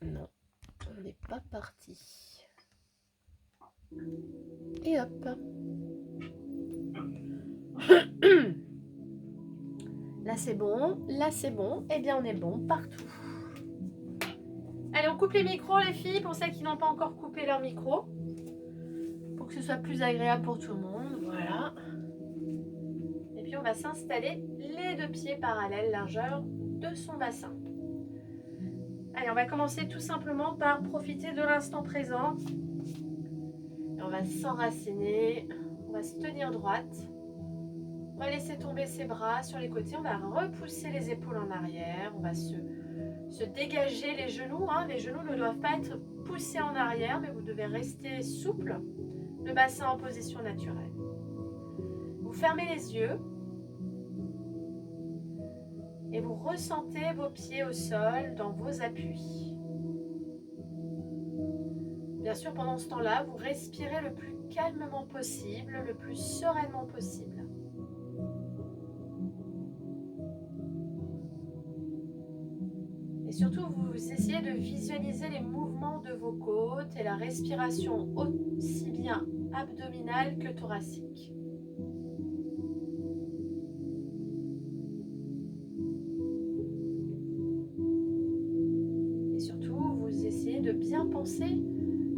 Non, on n'est pas parti. Et hop. Là c'est bon, là c'est bon. Eh bien on est bon partout. Allez, on coupe les micros les filles, pour celles qui n'ont pas encore coupé leur micro. Pour que ce soit plus agréable pour tout le monde. Voilà. Et puis on va s'installer les deux pieds parallèles, largeur de son bassin. Allez, on va commencer tout simplement par profiter de l'instant présent. Et on va s'enraciner, on va se tenir droite. On va laisser tomber ses bras sur les côtés, on va repousser les épaules en arrière, on va se dégager les genoux. Les genoux ne doivent pas être poussés en arrière, mais vous devez rester souple, le bassin en position naturelle. Vous fermez les yeux et vous ressentez vos pieds au sol dans vos appuis. Bien sûr, pendant ce temps-là, vous respirez le plus calmement possible, le plus sereinement possible. Et surtout, vous essayez de visualiser les mouvements de vos côtes et la respiration aussi bien abdominale que thoracique. Et surtout, vous essayez de bien penser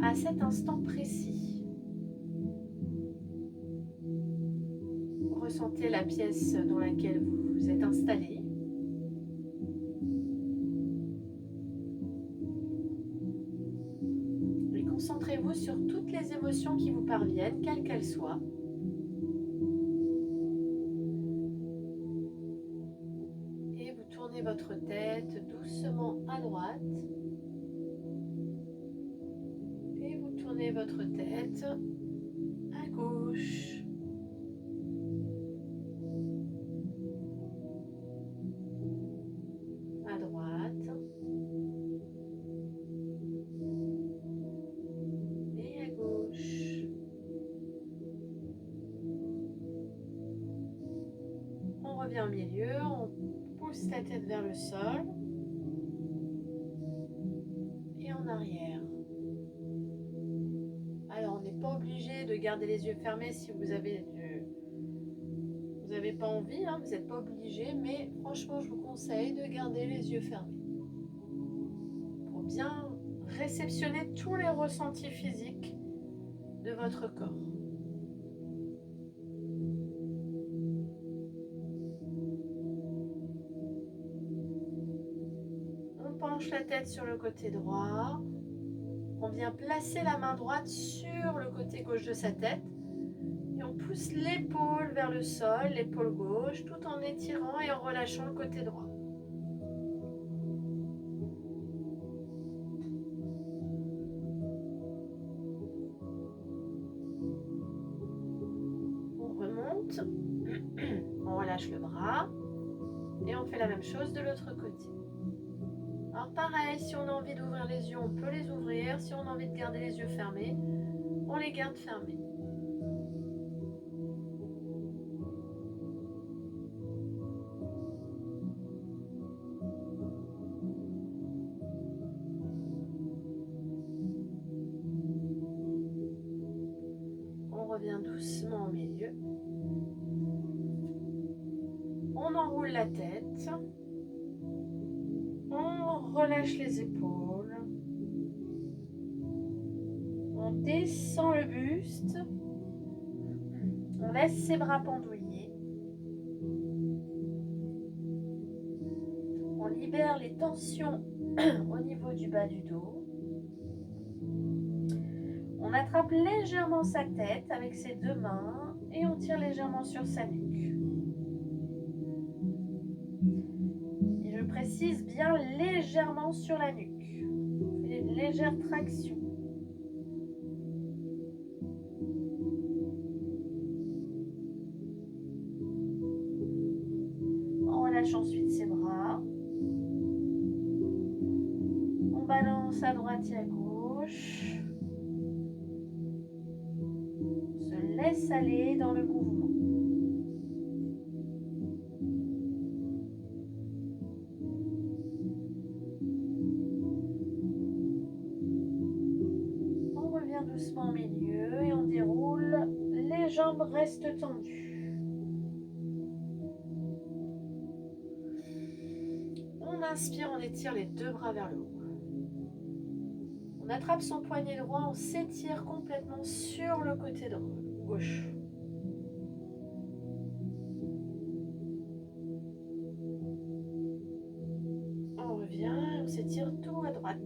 à cet instant précis. Ressentez la pièce dans laquelle vous vous êtes installé. Et concentrez-vous sur toutes les émotions qui vous parviennent, quelles qu'elles soient. Et vous tournez votre tête doucement à droite. Et vous tournez votre tête à gauche. À droite. Et à gauche. On revient au milieu, on pousse la tête vers le sol. Et en arrière. Alors, on n'est pas obligé de garder les yeux fermés si vous avez pas envie, vous n'êtes pas obligé, mais franchement, je vous conseille de garder les yeux fermés pour bien réceptionner tous les ressentis physiques de votre corps. On penche la tête sur le côté droit. On vient placer la main droite sur le côté gauche de sa tête. Et on pousse l'épaule vers le sol, l'épaule gauche, tout en étirant et en relâchant le côté droit. On remonte, on relâche le bras et on fait la même chose de l'autre côté. Alors pareil, si on a envie d'ouvrir les yeux, on peut les ouvrir. Si on a envie de garder les yeux fermés, on les garde fermés. On revient doucement au milieu. On enroule la tête. On relâche les épaules. On descend le buste. On laisse ses bras pendouillés. On libère les tensions au niveau du bas du dos. On attrape légèrement sa tête avec ses deux mains et on tire légèrement sur sa nuque. Et je précise bien légèrement sur la nuque. On fait une légère traction. On relâche ensuite ses bras. On balance à droite et à gauche. On se laisse aller dans le mouvement. jambes restent tendues. On inspire, on étire les deux bras vers le haut. On attrape son poignet droit, on s'étire complètement sur le côté gauche. On revient, on s'étire tout à droite.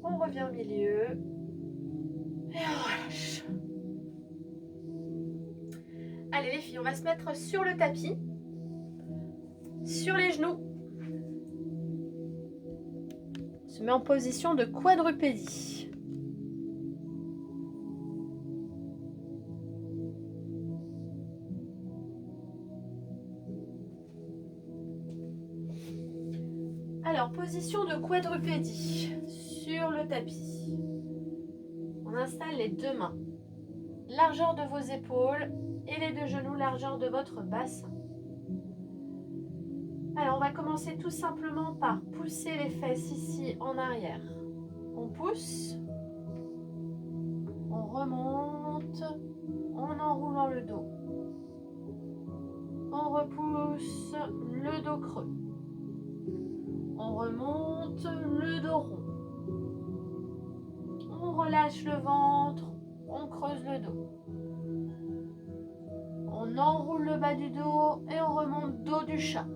On revient au milieu et on relâche. Allez les filles, on va se mettre sur le tapis, sur les genoux. On se met en position de quadrupédie. Alors, position de quadrupédie sur le tapis. On installe les deux mains, largeur de vos épaules et les deux genoux, largeur de votre bassin. Alors, on va commencer tout simplement par pousser les fesses ici en arrière. On pousse, on remonte en enroulant le dos. On repousse le dos creux. On remonte le dos rond. On relâche le ventre, on creuse le dos. On enroule le bas du dos et on remonte dos du chat.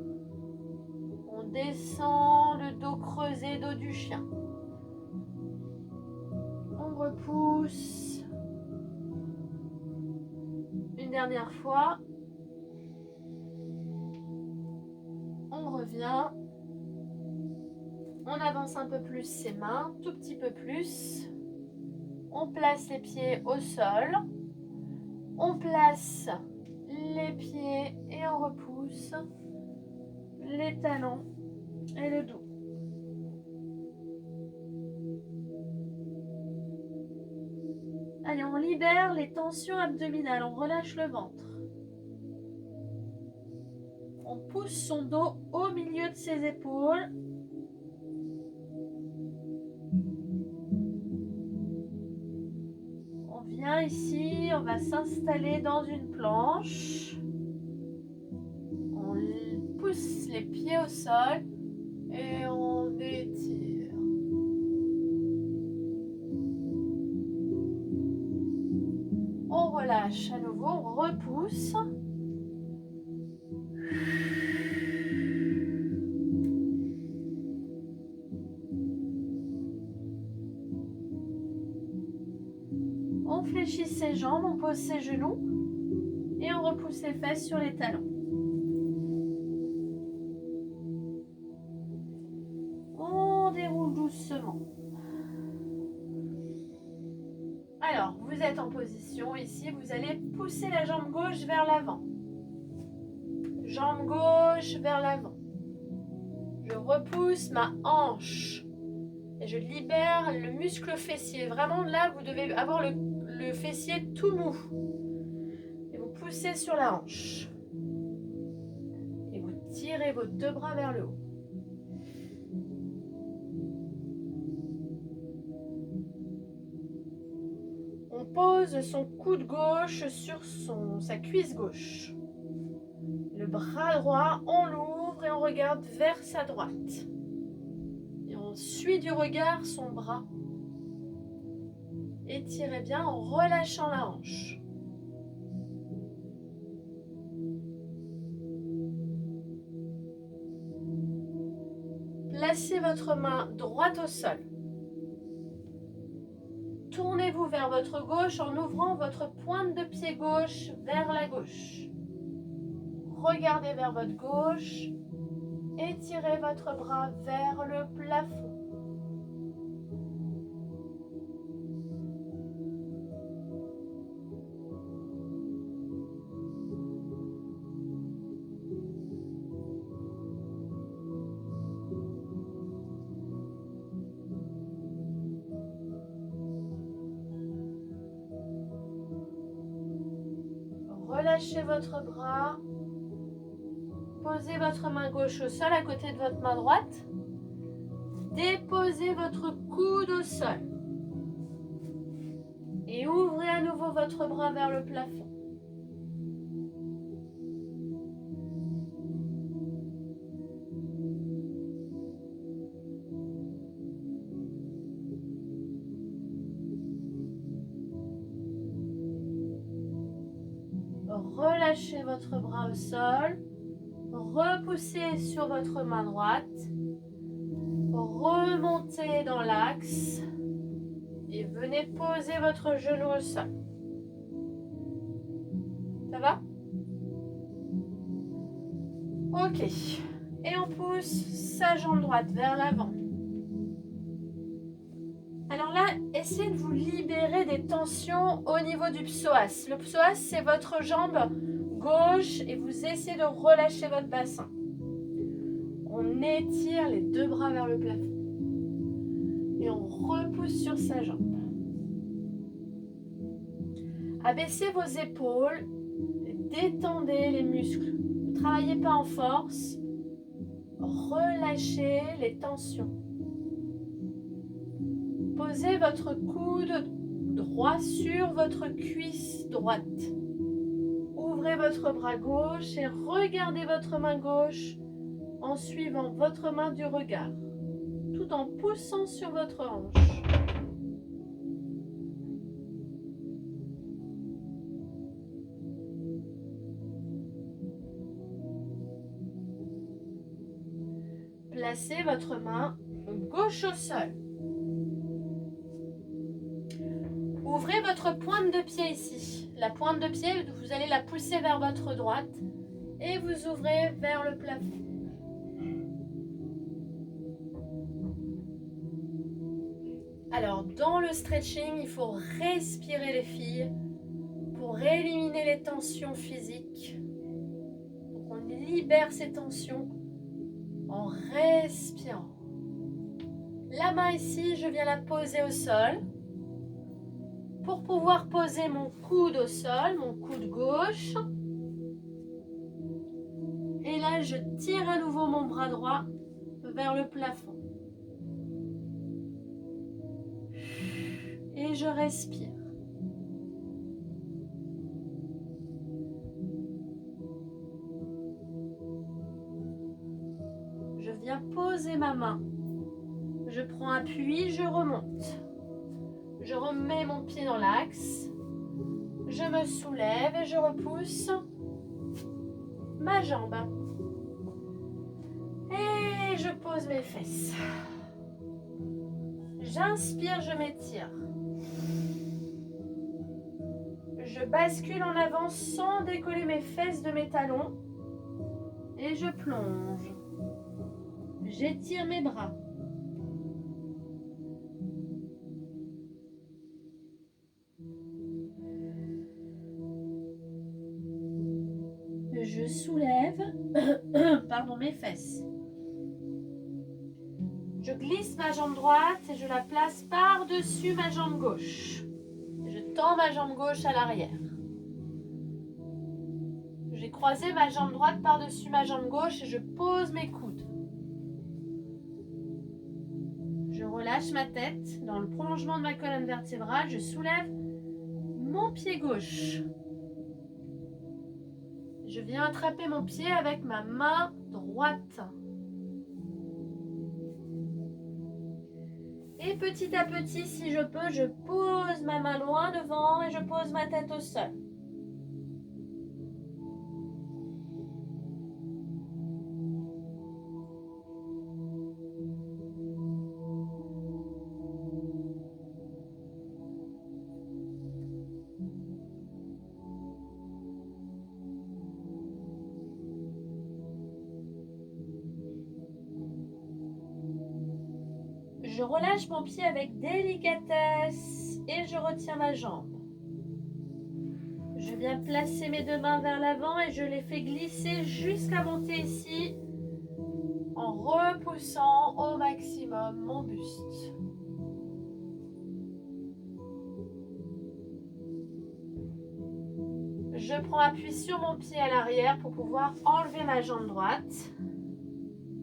On descend le dos creusé, dos du chien. On repousse. Une dernière fois. On revient. On avance un peu plus ses mains, tout petit peu plus. On place les pieds au sol. On place les pieds et on repousse les talons et le dos. Allez, on libère les tensions abdominales, on relâche le ventre. On pousse son dos au milieu de ses épaules. On vient ici, on va s'installer dans une planche. On pousse les pieds au sol et on étire. On relâche à nouveau, on repousse. On fléchit ses jambes, on pose ses genoux et on repousse les fesses sur les talons. On déroule doucement. Alors, vous êtes en position ici, vous allez pousser la jambe gauche vers l'avant. Jambe gauche vers l'avant. Je repousse ma hanche et je libère le muscle fessier. Vraiment là, vous devez avoir le fessier tout mou. Et vous poussez sur la hanche. Et vous tirez vos deux bras vers le haut. On pose son coude gauche sur sa cuisse gauche. Le bras droit, on l'ouvre et on regarde vers sa droite. Et on suit du regard son bras. Étirez bien en relâchant la hanche. Placez votre main droite au sol. Tournez-vous vers votre gauche en ouvrant votre pointe de pied gauche vers la gauche. Regardez vers votre gauche. Étirez votre bras vers le plafond. Relâchez votre bras. Posez votre main gauche au sol à côté de votre main droite. déposez votre coude au sol. Et ouvrez à nouveau votre bras vers le plafond. Relâchez votre bras au sol. Repoussez sur votre main droite. Remontez dans l'axe. Et venez poser votre genou au sol. Ça va? Ok. Et on pousse sa jambe droite vers l'avant. Alors là, essayez de vous libérer des tensions au niveau du psoas. Le psoas, c'est votre jambe gauche et vous essayez de relâcher votre bassin. On étire les deux bras vers le plafond. Et on repousse sur sa jambe. Abaissez vos épaules, détendez les muscles. Ne travaillez pas en force. Relâchez les tensions. Posez votre coude droit sur votre cuisse droite. Ouvrez votre bras gauche et regardez votre main gauche en suivant votre main du regard, tout en poussant sur votre hanche. Placez votre main gauche au sol. Ouvrez votre pointe de pied ici. La pointe de pied, vous allez la pousser vers votre droite et vous ouvrez vers le plafond. Alors, dans le stretching, il faut respirer les filles pour éliminer les tensions physiques. Donc, on libère ces tensions en respirant. La main ici, je viens la poser au sol. Pour pouvoir poser mon coude au sol, mon coude gauche. Et là, je tire à nouveau mon bras droit vers le plafond. Et je respire. Je viens poser ma main. Je prends appui, je remonte. Je remets mon pied dans l'axe. Je me soulève et je repousse ma jambe. Et je pose mes fesses. J'inspire, je m'étire. Je bascule en avant sans décoller mes fesses de mes talons. Et je plonge. J'étire mes bras. Je soulève mes fesses. Je glisse ma jambe droite et je la place par-dessus ma jambe gauche. Je tends ma jambe gauche à l'arrière. J'ai croisé ma jambe droite par-dessus ma jambe gauche et je pose mes coudes. Je relâche ma tête dans le prolongement de ma colonne vertébrale. Je soulève mon pied gauche. Je viens attraper mon pied avec ma main droite. Et petit à petit, si je peux, je pose ma main loin devant et je pose ma tête au sol. Je relâche mon pied avec délicatesse et je retiens ma jambe. Je viens placer mes deux mains vers l'avant et je les fais glisser jusqu'à monter ici en repoussant au maximum mon buste. Je prends appui sur mon pied à l'arrière pour pouvoir enlever ma jambe droite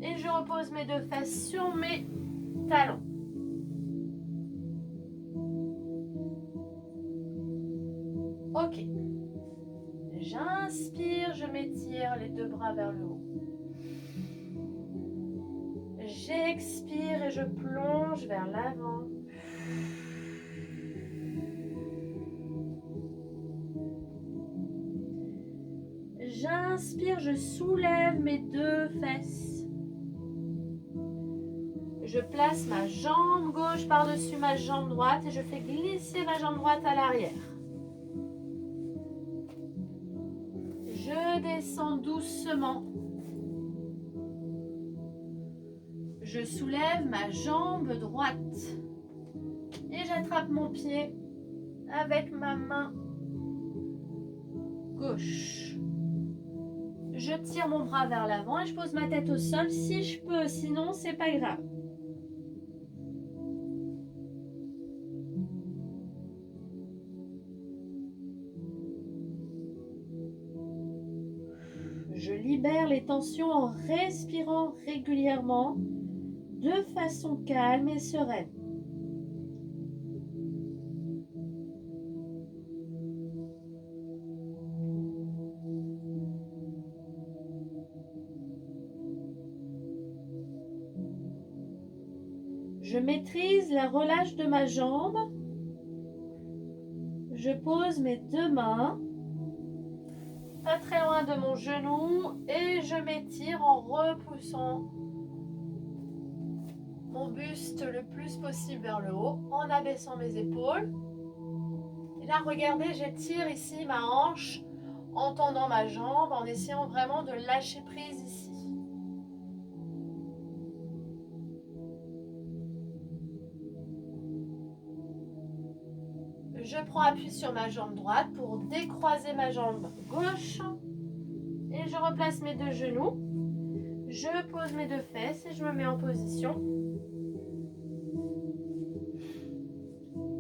et je repose mes deux fesses sur mes talons. Ok. J'inspire, je m'étire les deux bras vers le haut. J'expire et je plonge vers l'avant. J'inspire, je soulève mes deux fesses. Je place ma jambe gauche par-dessus ma jambe droite et je fais glisser ma jambe droite à l'arrière. Je descends doucement. Je soulève ma jambe droite et j'attrape mon pied avec ma main gauche. Je tire mon bras vers l'avant et je pose ma tête au sol si je peux, sinon c'est pas grave. Je libère les tensions en respirant régulièrement de façon calme et sereine. Je maîtrise la relâche de ma jambe. Je pose mes deux mains pas très loin de mon genou et je m'étire en repoussant mon buste le plus possible vers le haut en abaissant mes épaules. Et là, regardez, j'étire ici ma hanche en tendant ma jambe, en essayant vraiment de lâcher prise ici. Je prends appui sur ma jambe droite pour décroiser ma jambe gauche et je replace mes deux genoux. Je pose mes deux fesses et je me mets en position.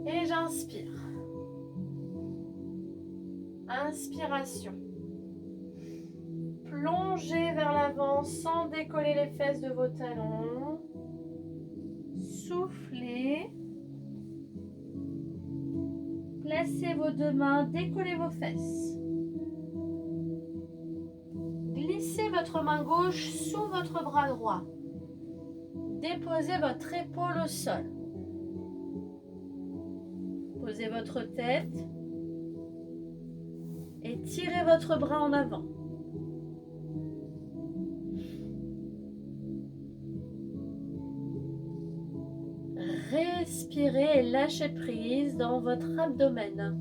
Et j'inspire. Inspiration. Plongez vers l'avant sans décoller les fesses de vos talons. Soufflez. Placez vos deux mains, décollez vos fesses. Glissez votre main gauche sous votre bras droit. Déposez votre épaule au sol. Posez votre tête et tirez votre bras en avant. Respirez et lâchez prise dans votre abdomen,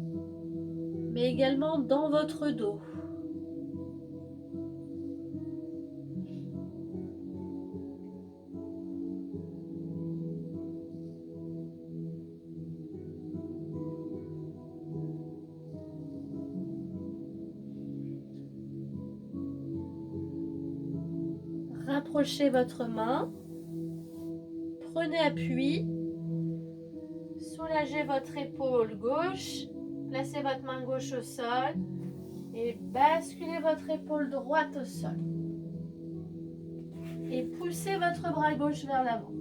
mais également dans votre dos. Rapprochez votre main, prenez appui, soulagez votre épaule gauche, placez votre main gauche au sol et basculez votre épaule droite au sol. Et poussez votre bras gauche vers l'avant.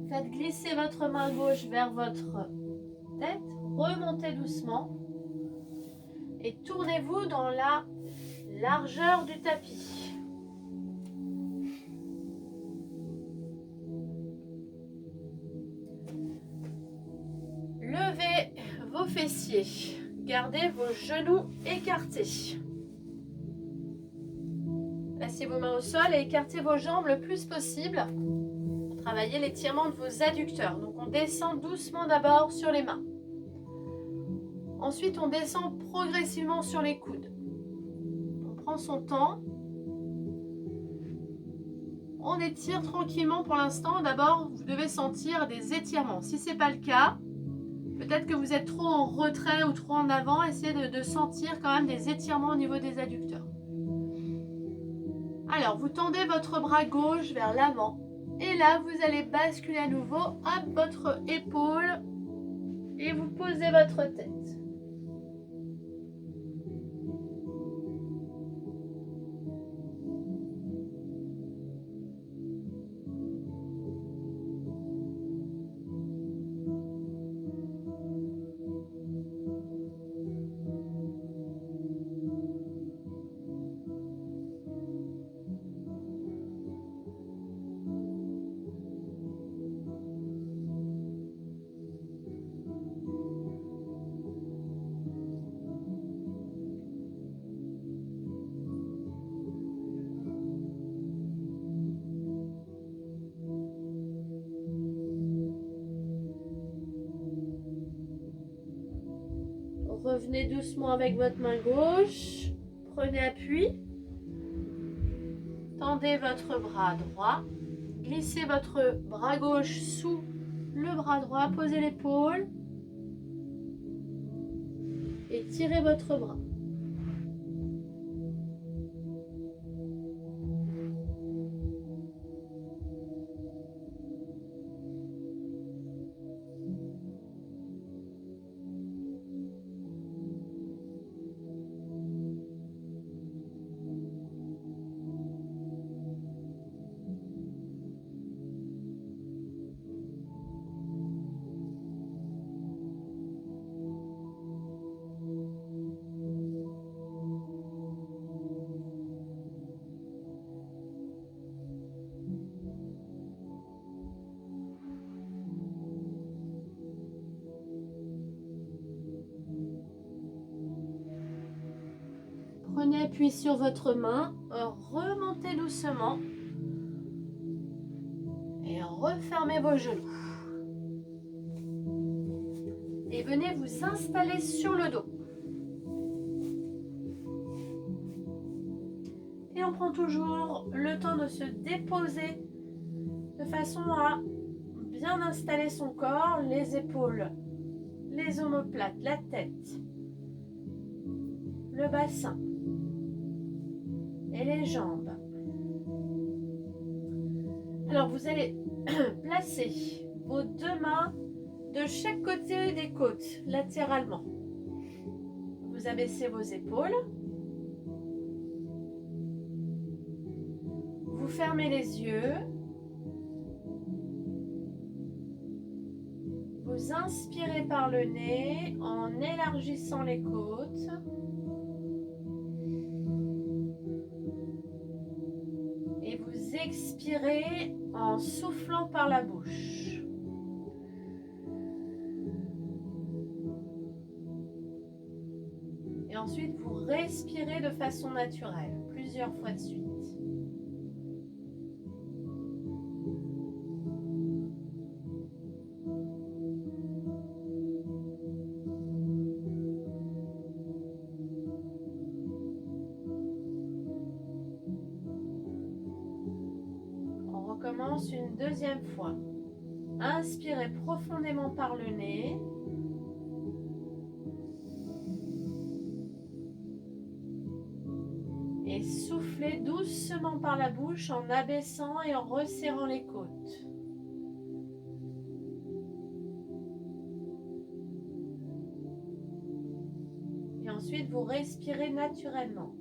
Faites glisser votre main gauche vers votre tête, remontez doucement et tournez-vous dans la largeur du tapis. Levez vos fessiers, gardez vos genoux écartés. Placez vos mains au sol et écartez vos jambes le plus possible. Travaillez l'étirement de vos adducteurs. Donc on descend doucement d'abord sur les mains. Ensuite on descend progressivement sur les coudes. On prend son temps. on étire tranquillement pour l'instant. D'abord, vous devez sentir des étirements. Si ce n'est pas le cas, peut-être que vous êtes trop en retrait ou trop en avant. Essayez de sentir quand même des étirements au niveau des adducteurs. Alors, vous tendez votre bras gauche vers l'avant. Et là, vous allez basculer à nouveau. Hop, votre épaule. Et vous posez votre tête. Revenez doucement avec votre main gauche. Prenez appui. Tendez votre bras droit. Glissez votre bras gauche sous le bras droit. Posez l'épaule. Et tirez votre bras. Prenez appui sur votre main, remontez doucement et refermez vos genoux. Et venez vous installer sur le dos. Et on prend toujours le temps de se déposer de façon à bien installer son corps, les épaules, les omoplates, la tête, le bassin et les jambes. Alors vous allez placer vos deux mains de chaque côté des côtes, latéralement. Vous abaissez vos épaules. Vous fermez les yeux. Vous inspirez par le nez en élargissant les côtes. Et vous expirez en soufflant par la bouche. Et ensuite, vous respirez de façon naturelle, plusieurs fois de suite. On recommence une deuxième fois. Inspirez profondément par le nez. Et soufflez doucement par la bouche en abaissant et en resserrant les côtes. Et ensuite, vous respirez naturellement.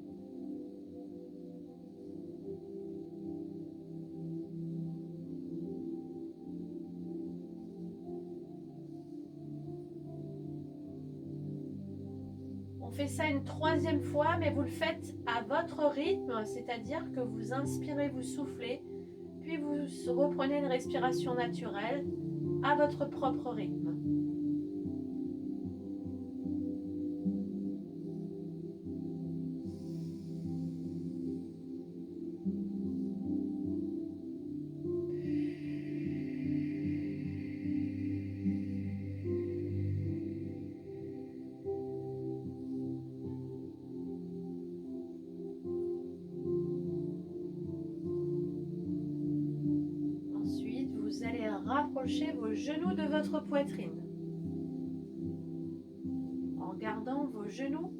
On fait ça une troisième fois, mais vous le faites à votre rythme, c'est-à-dire que vous inspirez, vous soufflez, puis vous reprenez une respiration naturelle à votre propre rythme. rapprochez vos genoux de votre poitrine. En gardant vos genoux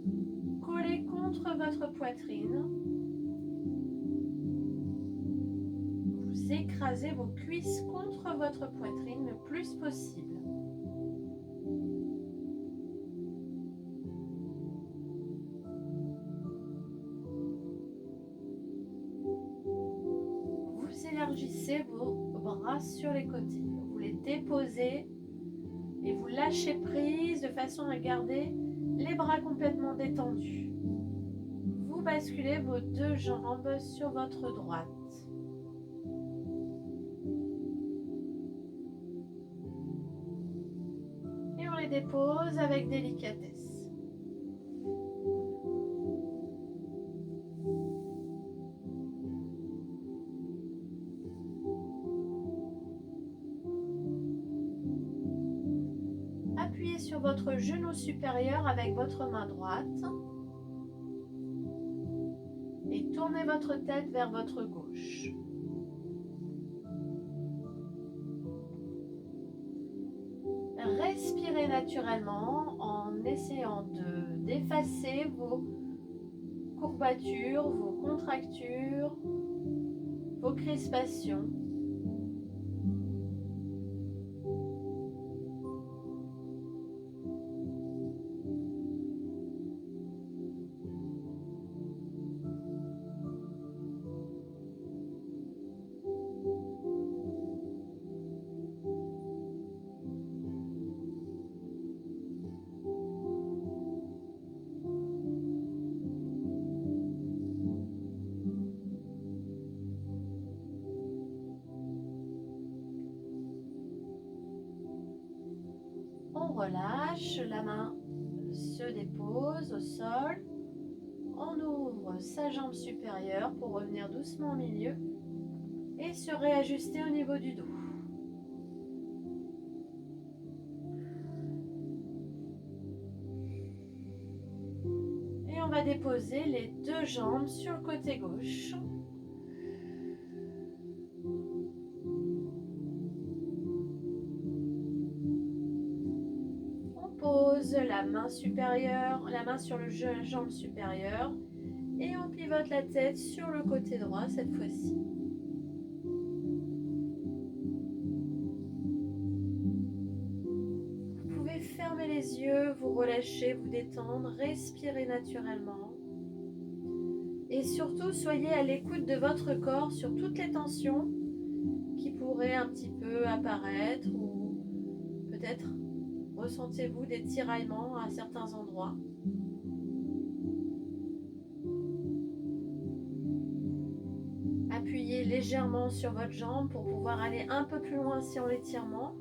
collés contre votre poitrine, vous écrasez vos cuisses contre votre poitrine le plus possible. Vous élargissez vos bras sur les côtés. Vous les déposez et vous lâchez prise de façon à garder les bras complètement détendus. Vous basculez vos deux jambes sur votre droite. Et on les dépose avec délicatesse. Appuyez sur votre genou supérieur avec votre main droite et tournez votre tête vers votre gauche. Respirez naturellement en essayant d'effacer vos courbatures, vos contractures, vos crispations. On relâche, la main se dépose au sol. On ouvre sa jambe supérieure pour revenir doucement au milieu et se réajuster au niveau du dos. Et on va déposer les deux jambes sur le côté gauche. La main supérieure, la main sur le jambe supérieure et on pivote la tête sur le côté droit cette fois-ci. Vous pouvez fermer les yeux, vous relâcher, vous détendre, respirer naturellement et surtout soyez à l'écoute de votre corps sur toutes les tensions qui pourraient un petit peu apparaître ou peut-être ressentez-vous des tiraillements à certains endroits. Appuyez légèrement sur votre jambe pour pouvoir aller un peu plus loin sur l'étirement.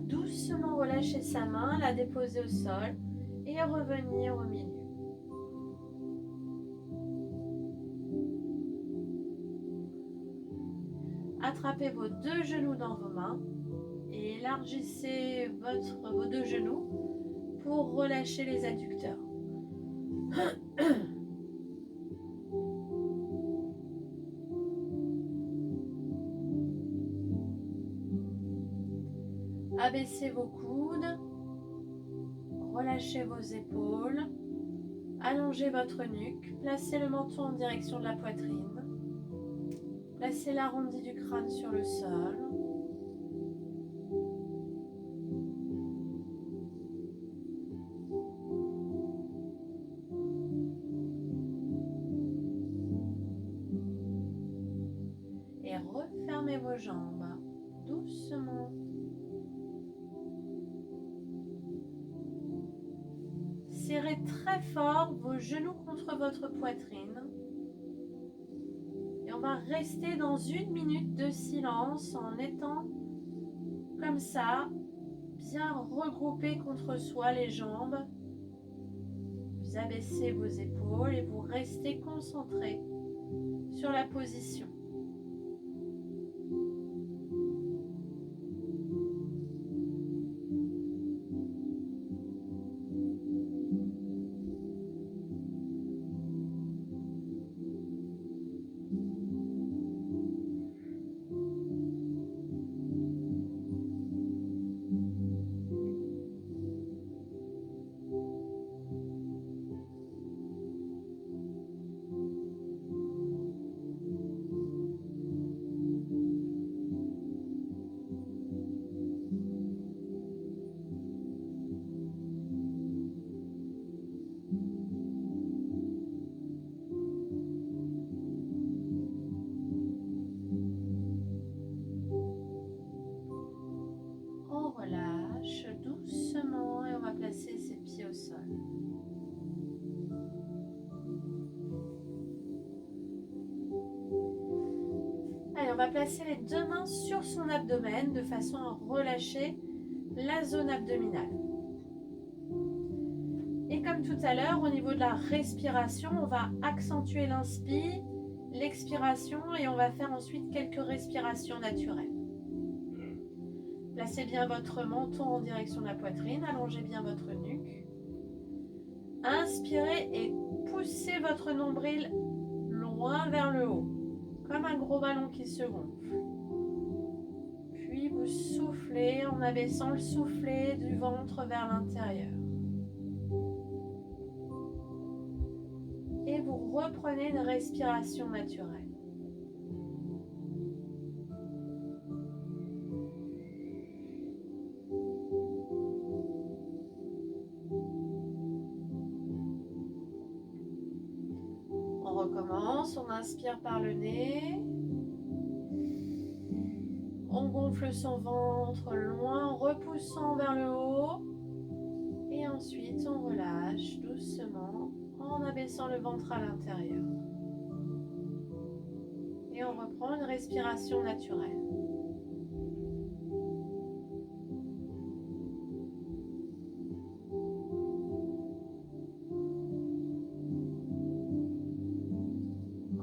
Doucement relâcher sa main, la déposer au sol et revenir au milieu. Attrapez vos deux genoux dans vos mains et élargissez vos deux genoux pour relâcher les adducteurs. Abaissez vos coudes, relâchez vos épaules, allongez votre nuque, placez le menton en direction de la poitrine, placez l'arrondi du crâne sur le sol. Et refermez vos jambes doucement. serrez très fort vos genoux contre votre poitrine. Et on va rester dans 1 minute de silence en étant comme ça, bien regroupé contre soi les jambes. Vous abaissez vos épaules et vous restez concentré sur la position. On relâche doucement et on va placer ses pieds au sol. Allez, on va placer les 2 mains sur son abdomen de façon à relâcher la zone abdominale. Et comme tout à l'heure, au niveau de la respiration, on va accentuer l'inspire, l'expiration et on va faire ensuite quelques respirations naturelles. Placez bien votre menton en direction de la poitrine, allongez bien votre nuque. Inspirez et poussez votre nombril loin vers le haut, comme un gros ballon qui se gonfle. Puis vous soufflez en abaissant le soufflet du ventre vers l'intérieur. Et vous reprenez une respiration naturelle. On recommence, on inspire par le nez. On gonfle son ventre loin en repoussant vers le haut. Et ensuite, on relâche doucement en abaissant le ventre à l'intérieur. Et on reprend une respiration naturelle.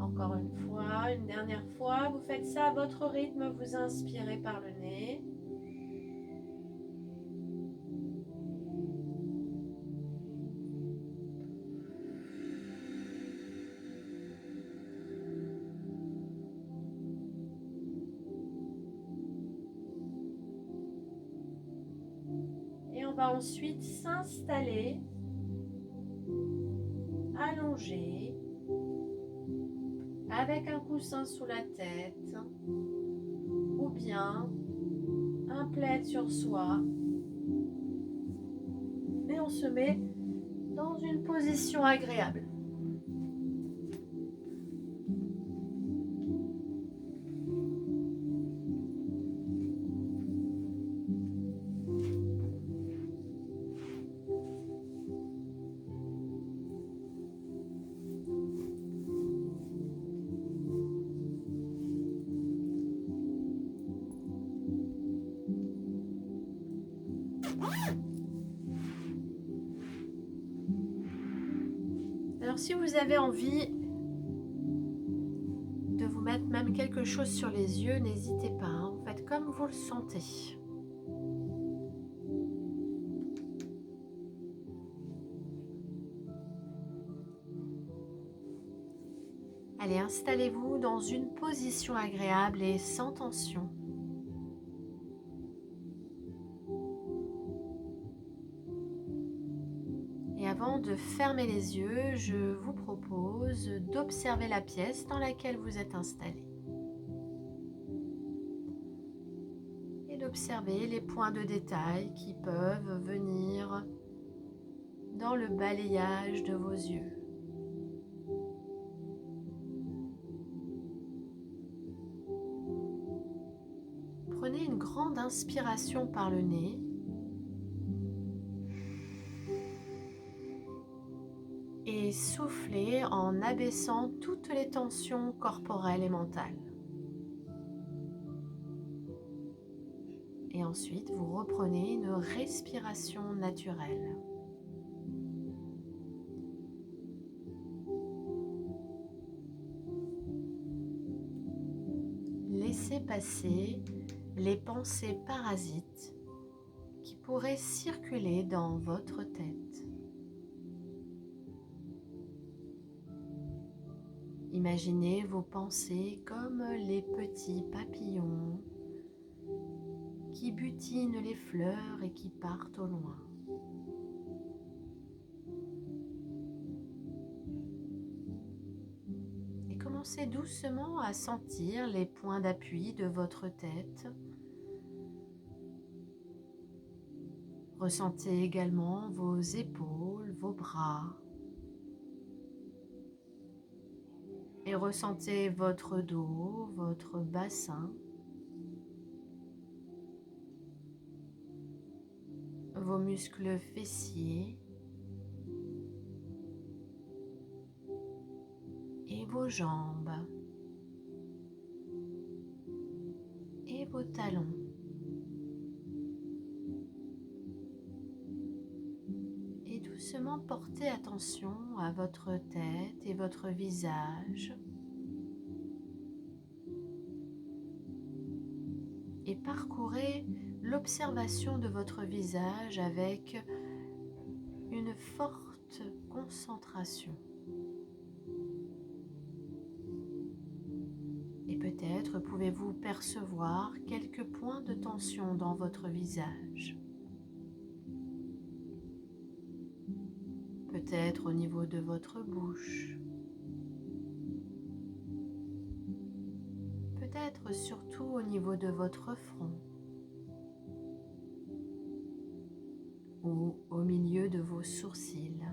Encore une fois, une dernière fois, vous faites ça à votre rythme, vous inspirez par le nez. Et on va ensuite s'installer, allongé, avec un coussin sous la tête ou bien un plaid sur soi. Et on se met dans une position agréable. Alors si vous avez envie de vous mettre même quelque chose sur les yeux, n'hésitez pas, hein. Faites comme vous le sentez. Allez, installez-vous dans une position agréable et sans tension. Et avant de fermer les yeux, je vous propose d'observer la pièce dans laquelle vous êtes installé. Et d'observer les points de détail qui peuvent venir dans le balayage de vos yeux. Prenez une grande inspiration par le nez. et soufflez en abaissant toutes les tensions corporelles et mentales. Et ensuite, vous reprenez une respiration naturelle. Laissez passer les pensées parasites qui pourraient circuler dans votre tête. Imaginez vos pensées comme les petits papillons qui butinent les fleurs et qui partent au loin. Et commencez doucement à sentir les points d'appui de votre tête. Ressentez également vos épaules, vos bras. Et ressentez votre dos, votre bassin, vos muscles fessiers et vos jambes et vos talons. Et doucement portez attention à votre tête et votre visage. Et parcourez l'observation de votre visage avec une forte concentration. Et peut-être pouvez-vous percevoir quelques points de tension dans votre visage. Peut-être au niveau de votre bouche. Peut-être surtout au niveau de votre front. Ou au milieu de vos sourcils.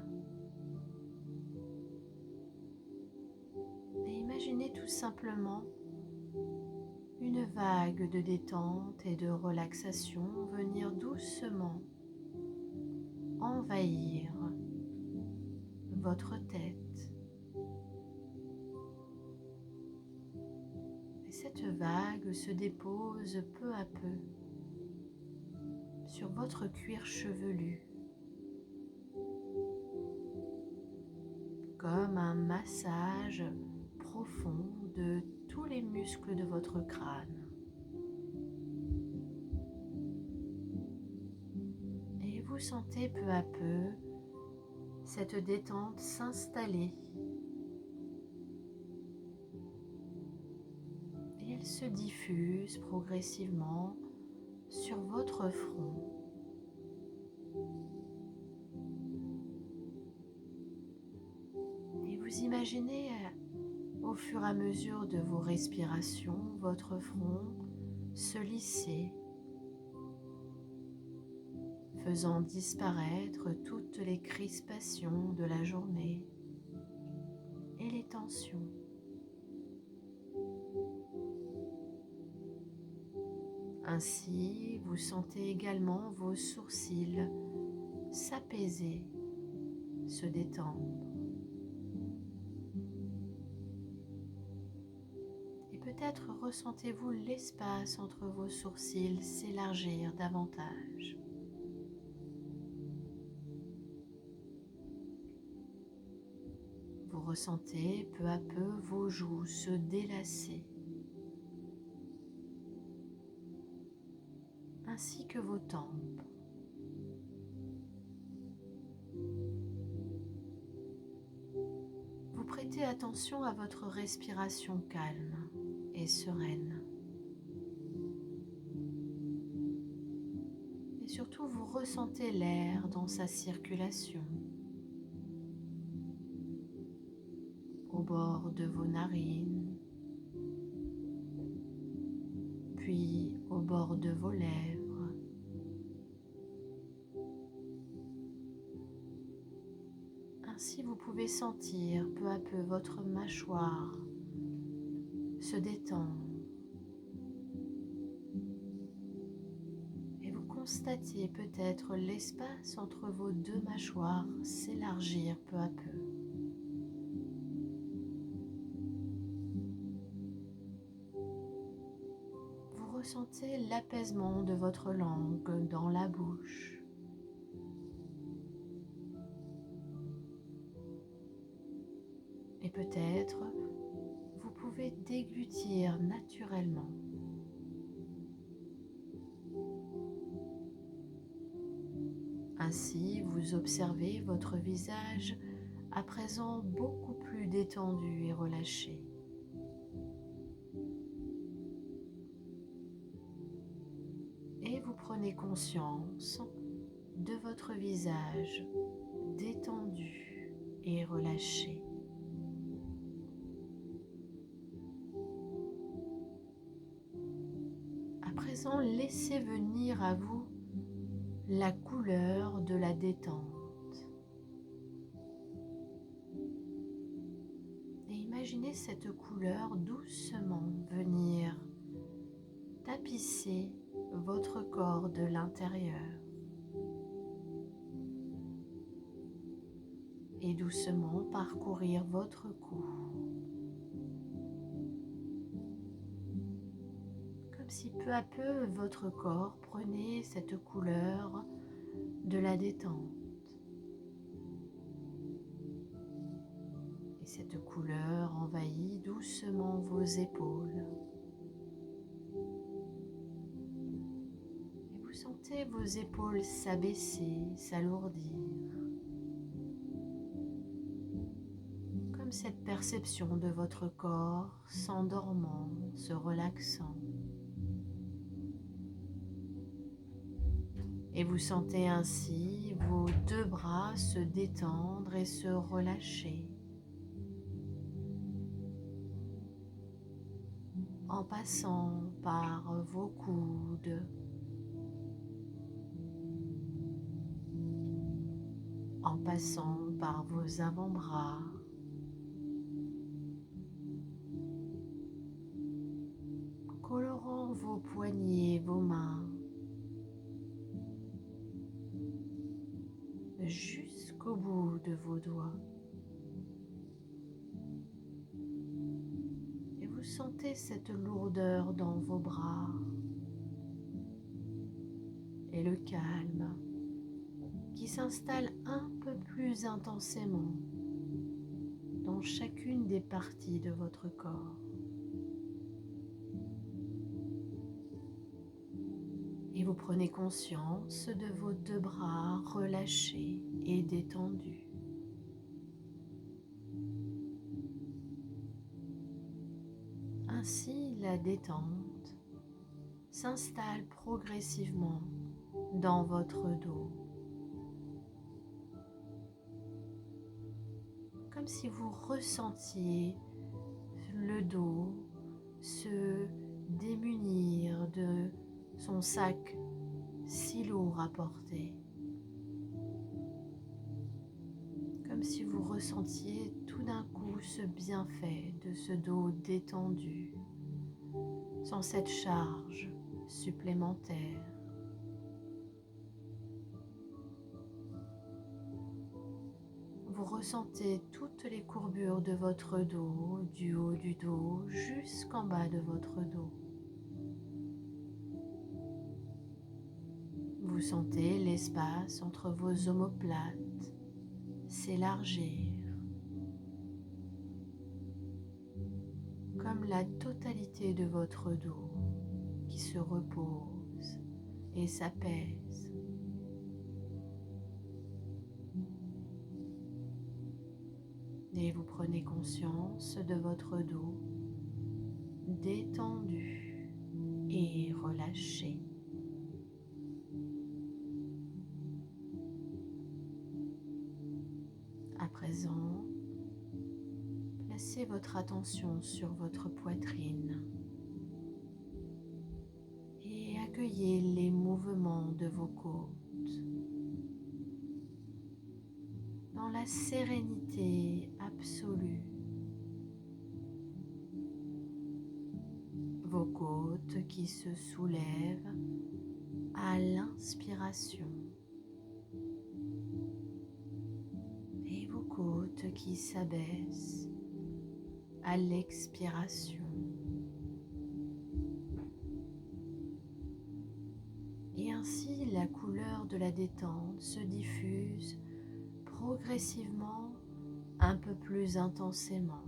Et imaginez tout simplement une vague de détente et de relaxation venir doucement envahir votre tête. Et cette vague se dépose peu à peu sur votre cuir chevelu, comme un massage profond de tous les muscles de votre crâne. Et vous sentez peu à peu cette détente s'installer. Et elle se diffuse progressivement sur votre front. Et vous imaginez au fur et à mesure de vos respirations, votre front se lisser, faisant disparaître toutes les crispations de la journée et les tensions. Ainsi, vous sentez également vos sourcils s'apaiser, se détendre. Et peut-être ressentez-vous l'espace entre vos sourcils s'élargir davantage. Vous ressentez peu à peu vos joues se délasser, ainsi que vos tempes. Vous prêtez attention à votre respiration calme et sereine. Et surtout, vous ressentez l'air dans sa circulation au bord de vos narines, puis au bord de vos lèvres. Ainsi, vous pouvez sentir peu à peu votre mâchoire se détendre. Et vous constatez peut-être l'espace entre vos deux mâchoires s'élargir peu à peu. ressentez l'apaisement de votre langue dans la bouche. Et peut-être vous pouvez déglutir naturellement. Ainsi, vous observez votre visage à présent beaucoup plus détendu et relâché. Et vous prenez conscience de votre visage détendu et relâché. À présent, laissez venir à vous la couleur de la détente. Et imaginez cette couleur doucement venir tapisser votre corps de l'intérieur et doucement parcourir votre cou, comme si peu à peu votre corps prenait cette couleur de la détente. Et cette couleur envahit doucement vos épaules. Et vous sentez vos épaules s'abaisser, s'alourdir. Comme cette perception de votre corps s'endormant, se relaxant. Et vous sentez ainsi vos deux bras se détendre et se relâcher, en passant par vos coudes, en passant par vos avant-bras, colorant vos poignets, vos mains, jusqu'au bout de vos doigts. Et vous sentez cette lourdeur dans vos bras et le calme qui s'installe un peu plus intensément dans chacune des parties de votre corps. Et vous prenez conscience de vos deux bras relâchés et détendus. Ainsi, la détente s'installe progressivement dans votre dos, comme si vous ressentiez le dos se démunir de son sac si lourd à porter, comme si vous ressentiez tout d'un coup ce bienfait de ce dos détendu, sans cette charge supplémentaire. Vous ressentez toutes les courbures de votre dos, du haut du dos jusqu'en bas de votre dos. Vous sentez l'espace entre vos omoplates s'élargir, comme la totalité de votre dos qui se repose et s'apaise. Et vous prenez conscience de votre dos détendu et relâché. À présent, placez votre attention sur votre poitrine et accueillez les mouvements de vos côtes dans la sérénité absolue. Vos côtes qui se soulèvent à l'inspiration et vos côtes qui s'abaissent à l'expiration. chaleur de la détente se diffuse progressivement un peu plus intensément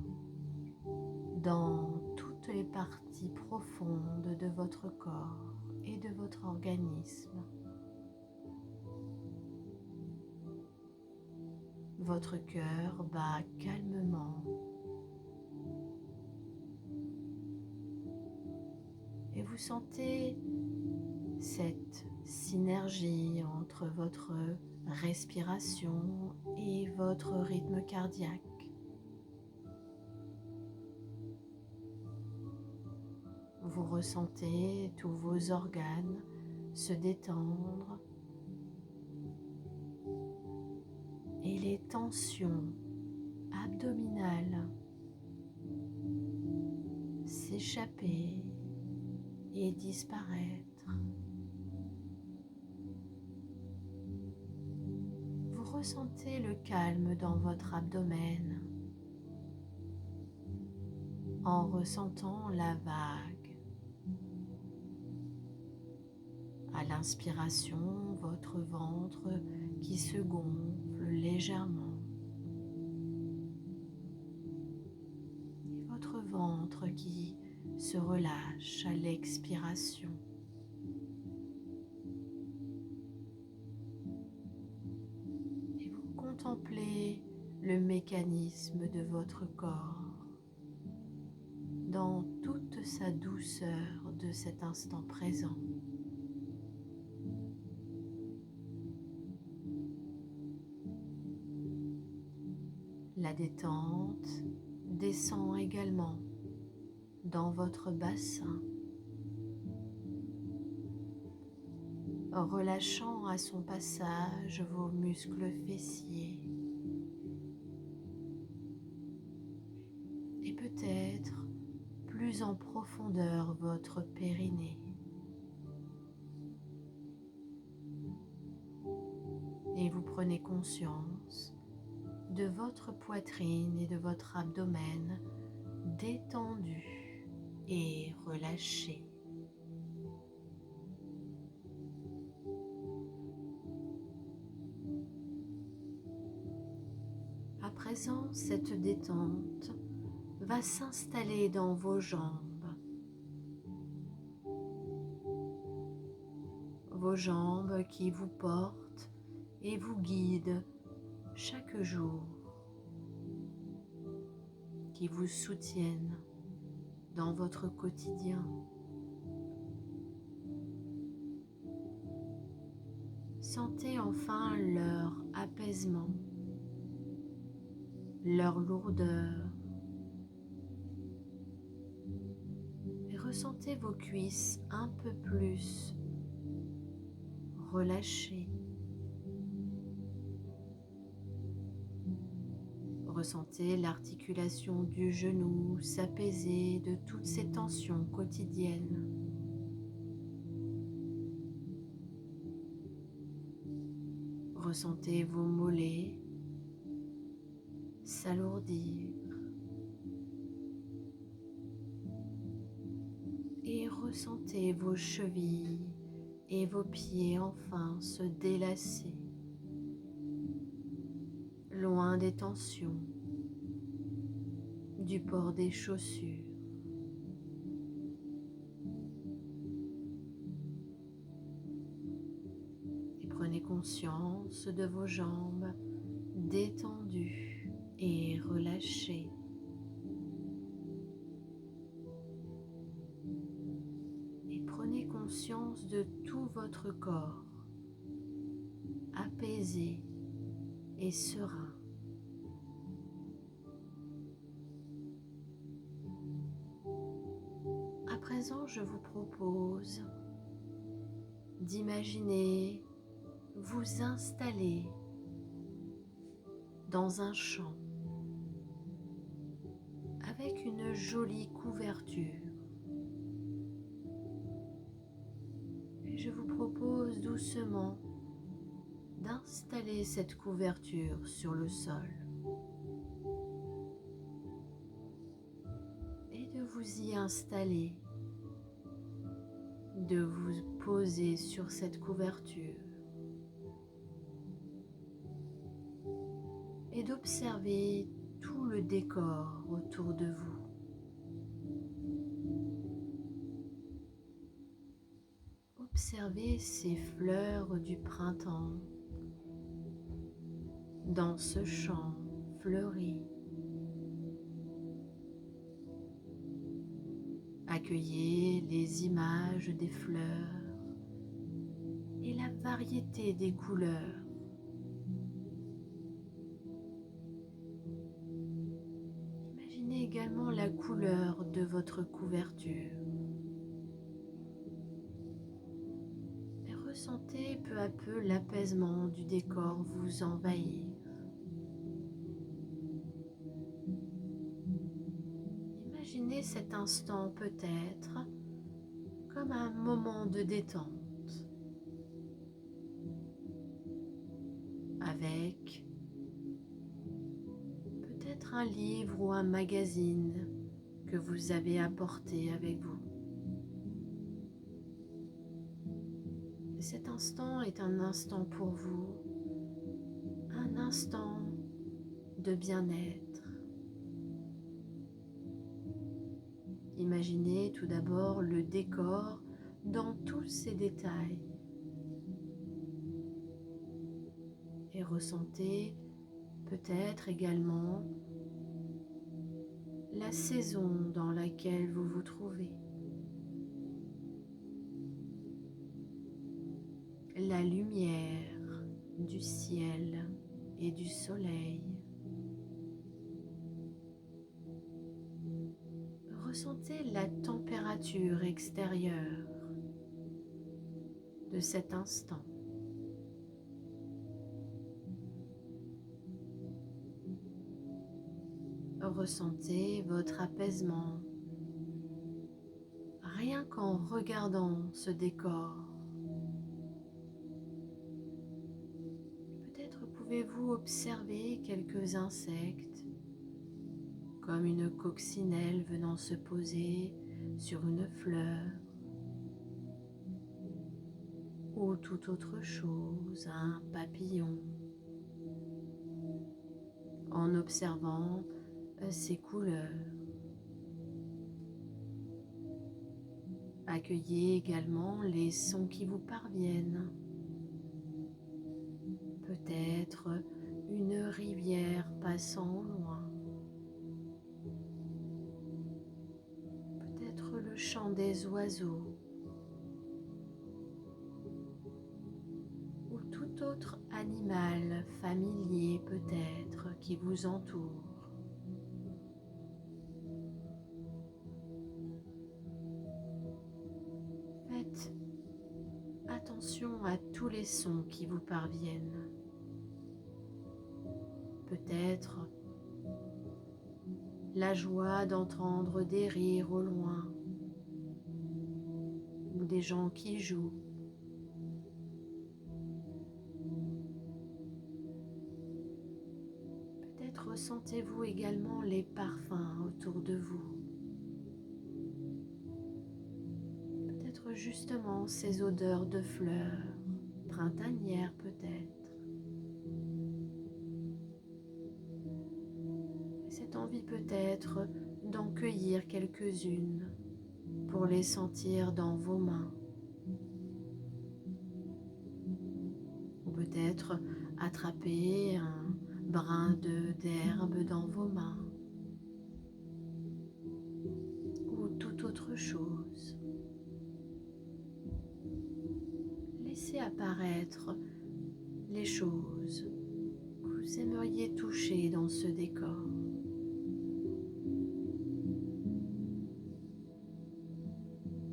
dans toutes les parties profondes de votre corps et de votre organisme. Votre cœur bat calmement et vous sentez cette synergie entre votre respiration et votre rythme cardiaque. Vous ressentez tous vos organes se détendre et les tensions abdominales s'échapper et disparaître. Vous ressentez le calme dans votre abdomen en ressentant la vague. À l'inspiration, votre ventre qui se gonfle légèrement et votre ventre qui se relâche à l'expiration. Et vous contemplez le mécanisme de votre corps dans toute sa douceur de cet instant présent. La détente descend également dans votre bassin, relâchant à son passage vos muscles fessiers et peut-être plus en profondeur votre périnée. Et vous prenez conscience de votre poitrine et de votre abdomen détendus et relâchés. À présent, cette détente va s'installer dans vos jambes. Vos jambes qui vous portent et vous guident chaque jour, qui vous soutiennent dans votre quotidien. Sentez enfin leur apaisement, leur lourdeur et ressentez vos cuisses un peu plus relâchées. Ressentez l'articulation du genou s'apaiser de toutes ces tensions quotidiennes. Ressentez vos mollets s'alourdir et ressentez vos chevilles et vos pieds enfin se délasser, loin des tensions, du port des chaussures. Et prenez conscience de vos jambes détendues et relâchées. Et prenez conscience de tout votre corps apaisé et serein. À présent, je vous propose d'imaginer vous installer dans un champ avec une jolie couverture. Et je vous propose doucement d'installer cette couverture sur le sol et de vous y installer, de vous poser sur cette couverture et d'observer tout le décor autour de vous. Observez ces fleurs du printemps dans ce champ fleuri. Accueillez les images des fleurs et la variété des couleurs. Imaginez également la couleur de votre couverture. Et ressentez peu à peu l'apaisement du décor vous envahir. Imaginez cet instant peut-être comme un moment de détente avec peut-être un livre ou un magazine que vous avez apporté avec vous. Et cet instant est un instant pour vous, un instant de bien-être. Imaginez tout d'abord le décor dans tous ses détails et ressentez peut-être également la saison dans laquelle vous vous trouvez, la lumière du ciel et du soleil. Ressentez la température extérieure de cet instant. Ressentez votre apaisement rien qu'en regardant ce décor. Peut-être pouvez-vous observer quelques insectes comme une coccinelle venant se poser sur une fleur ou toute autre chose, un papillon. En observant ces couleurs, accueillez également les sons qui vous parviennent. Peut-être une rivière passant au loin. Peut-être le chant des oiseaux. Ou tout autre animal familier peut-être qui vous entoure. Faites attention à tous les sons qui vous parviennent. Peut-être la joie d'entendre des rires au loin ou des gens qui jouent. Peut-être ressentez-vous également les parfums autour de vous. Peut-être justement ces odeurs de fleurs, printanières peut-être. Et cette envie peut-être d'en cueillir quelques-unes pour les sentir dans vos mains. Ou peut-être attraper un brin d'herbe dans vos mains. Ou toute autre chose. Laissez apparaître les choses que vous aimeriez toucher dans ce décor.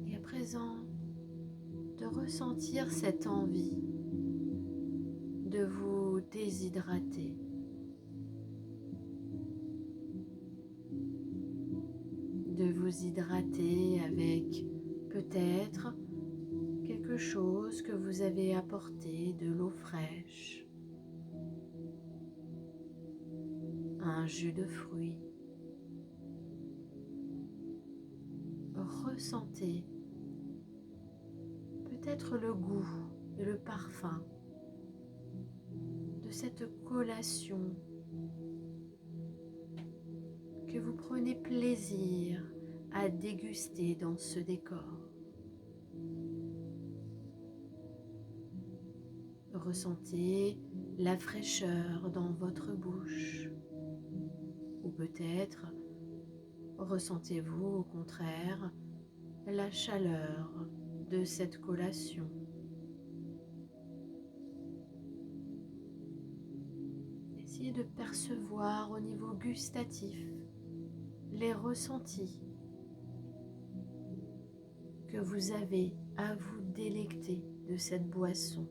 Et à présent, de ressentir cette envie de vous déshydrater. De vous hydrater avec peut-être quelque chose que vous avez apporté, de l'eau fraîche, un jus de fruits. Ressentez peut-être le goût et le parfum de cette collation que vous prenez plaisir à déguster dans ce décor. Ressentez la fraîcheur dans votre bouche, ou peut-être ressentez-vous au contraire la chaleur de cette collation. Essayez de percevoir au niveau gustatif les ressentis que vous avez à vous délecter de cette boisson.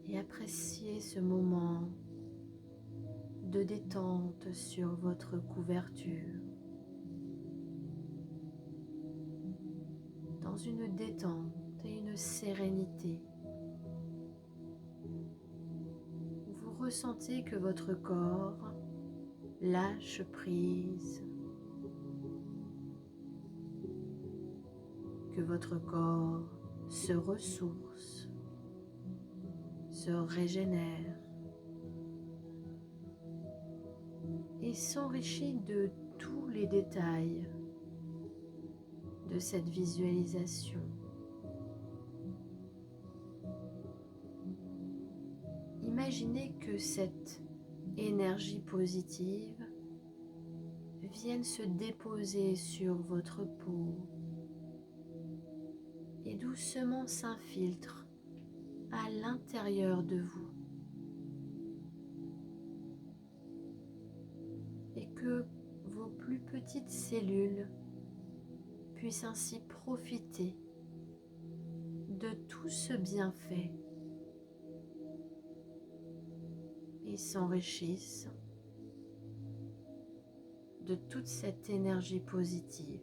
Et appréciez ce moment de détente sur votre couverture. Dans une détente et une sérénité. Vous ressentez que votre corps lâche prise, que votre corps se ressource, se régénère et s'enrichit de tous les détails de cette visualisation. Imaginez que cette énergie positive vienne se déposer sur votre peau et doucement s'infiltre à l'intérieur de vous. Et que vos plus petites cellules puissent ainsi profiter de tout ce bienfait et s'enrichissent de toute cette énergie positive.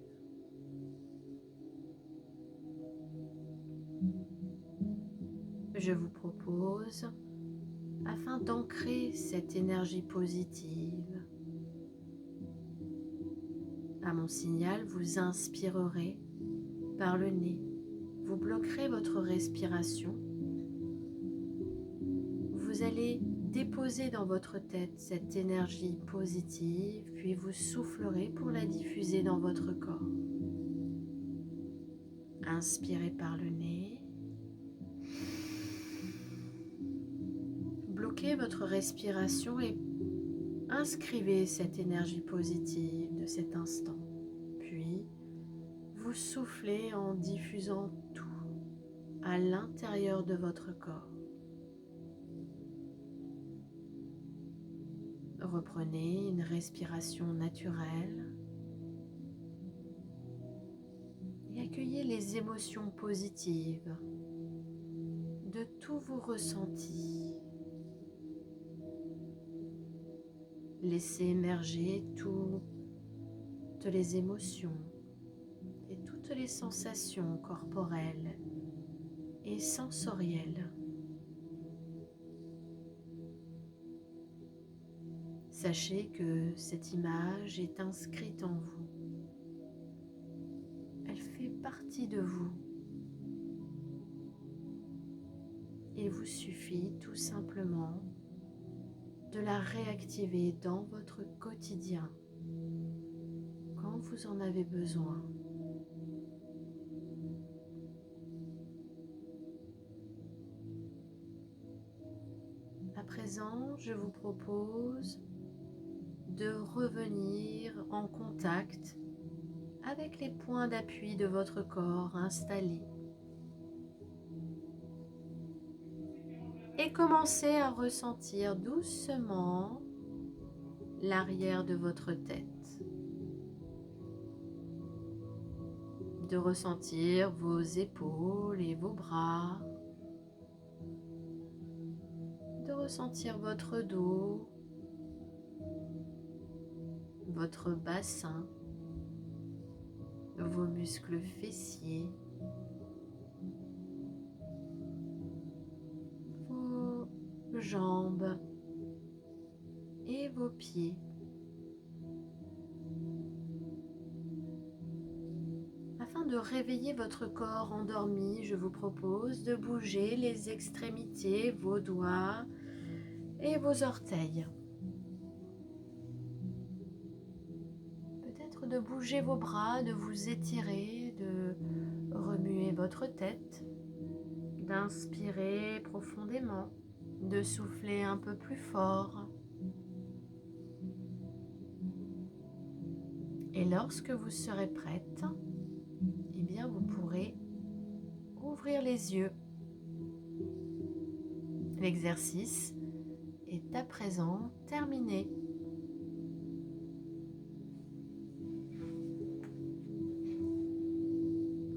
Je vous propose, afin d'ancrer cette énergie positive, à mon signal, vous inspirerez par le nez. Vous bloquerez votre respiration. Vous allez déposer dans votre tête cette énergie positive, puis vous soufflerez pour la diffuser dans votre corps. Inspirez par le nez. Bloquez votre respiration et inscrivez cette énergie positive de cet instant. Puis, vous soufflez en diffusant tout à l'intérieur de votre corps. Reprenez une respiration naturelle et accueillez les émotions positives de tous vos ressentis. Laissez émerger toutes les émotions et toutes les sensations corporelles et sensorielles. Sachez que cette image est inscrite en vous. Elle fait partie de vous. Il vous suffit tout simplement de la réactiver dans votre quotidien quand vous en avez besoin. À présent, je vous propose de revenir en contact avec les points d'appui de votre corps installés et commencez à ressentir doucement l'arrière de votre tête, de ressentir vos épaules et vos bras, de ressentir votre dos, votre bassin, vos muscles fessiers, vos jambes et vos pieds. Afin de réveiller votre corps endormi, je vous propose de bouger les extrémités, vos doigts et vos orteils. Peut-être de bouger vos bras, de vous étirer, de remuer votre tête, d'inspirer profondément, de souffler un peu plus fort. Et lorsque vous serez prête, eh bien vous pourrez ouvrir les yeux. L'exercice est à présent terminé.